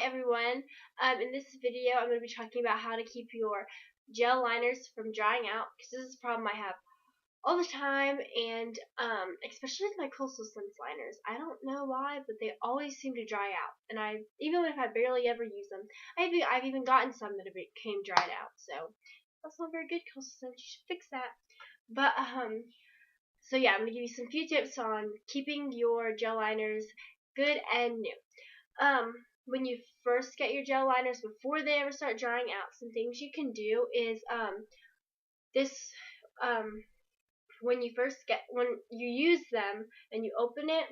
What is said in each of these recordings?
everyone. In this video, I'm going to be talking about how to keep your gel liners from drying out, because this is a problem I have all the time, and especially with my Coastal Slims liners. I don't know why, but they always seem to dry out, and even if I barely ever use them, I've even gotten some that have became dried out. So that's not very good, Coastal Slims. You should fix that. But so yeah, I'm going to give you some few tips on keeping your gel liners good and new. When you first get your gel liners, before they ever start drying out, some things you can do is this when you use them and you open it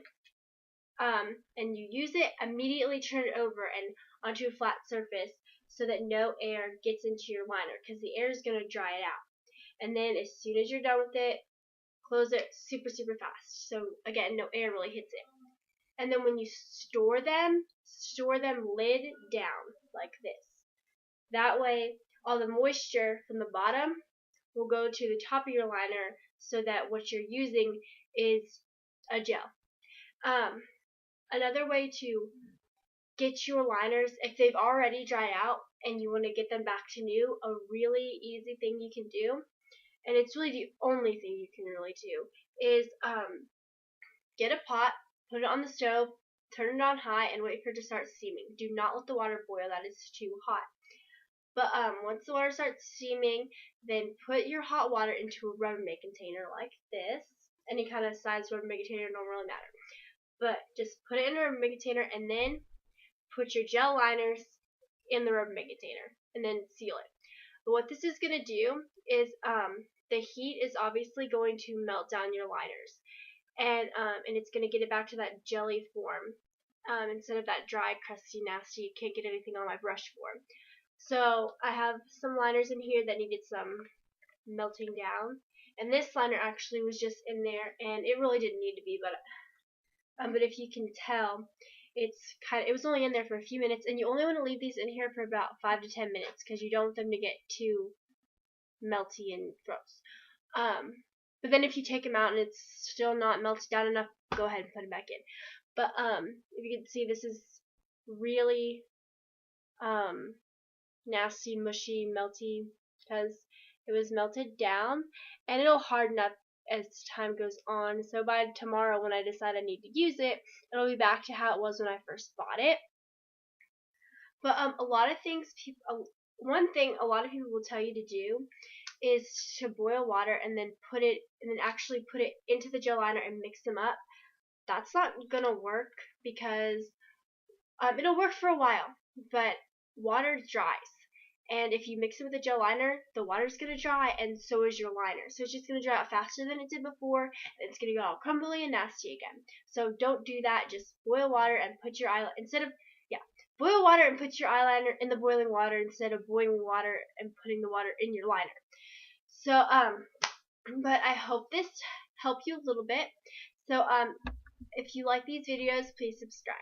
and you use it, immediately turn it over and onto a flat surface so that no air gets into your liner, because the air is going to dry it out. And then as soon as you're done with it, close it super fast, so again no air really hits it. And then when you store them lid down like this. That way all the moisture from the bottom will go to the top of your liner, so that what you're using is a gel. Another way to get your liners, if they've already dried out and you want to get them back to new, a really easy thing you can do, and it's really the only thing you can really do, is get a pot, put it on the stove, turn it on high, and wait for it to start steaming. Do not let the water boil, that is too hot. But once the water starts steaming, then put your hot water into a Rubbermaid container like this. Any kind of size Rubbermaid container, don't really matter. But just put it in a Rubbermaid container, and then put your gel liners in the Rubbermaid container, and then seal it. But what this is going to do is the heat is obviously going to melt down your liners, and it's going to get it back to that jelly form instead of that dry, crusty, nasty, can't get anything on my brush form. So I have some liners in here that needed some melting down, and this liner actually was just in there, and it really didn't need to be, but if you can tell, it was only in there for a few minutes, and you only want to leave these in here for about 5 to 10 minutes because you don't want them to get too melty and gross. But then if you take them out and it's still not melted down enough, go ahead and put them back in. But if you can see, this is really nasty, mushy, melty, because it was melted down, and it'll harden up as time goes on. So by tomorrow, when I decide I need to use it, it'll be back to how it was when I first bought it. But a lot of things, one thing a lot of people will tell you to do is to boil water and then actually put it into the gel liner and mix them up. That's not gonna work, because it'll work for a while, but water dries, and if you mix it with a gel liner, the water's gonna dry, and so is your liner. So it's just gonna dry out faster than it did before, and it's gonna get all crumbly and nasty again. So don't do that. Just boil water and put your boil water and put your eyeliner in the boiling water instead of boiling water and putting the water in your liner. So but I hope this helped you a little bit. So if you like these videos, please subscribe.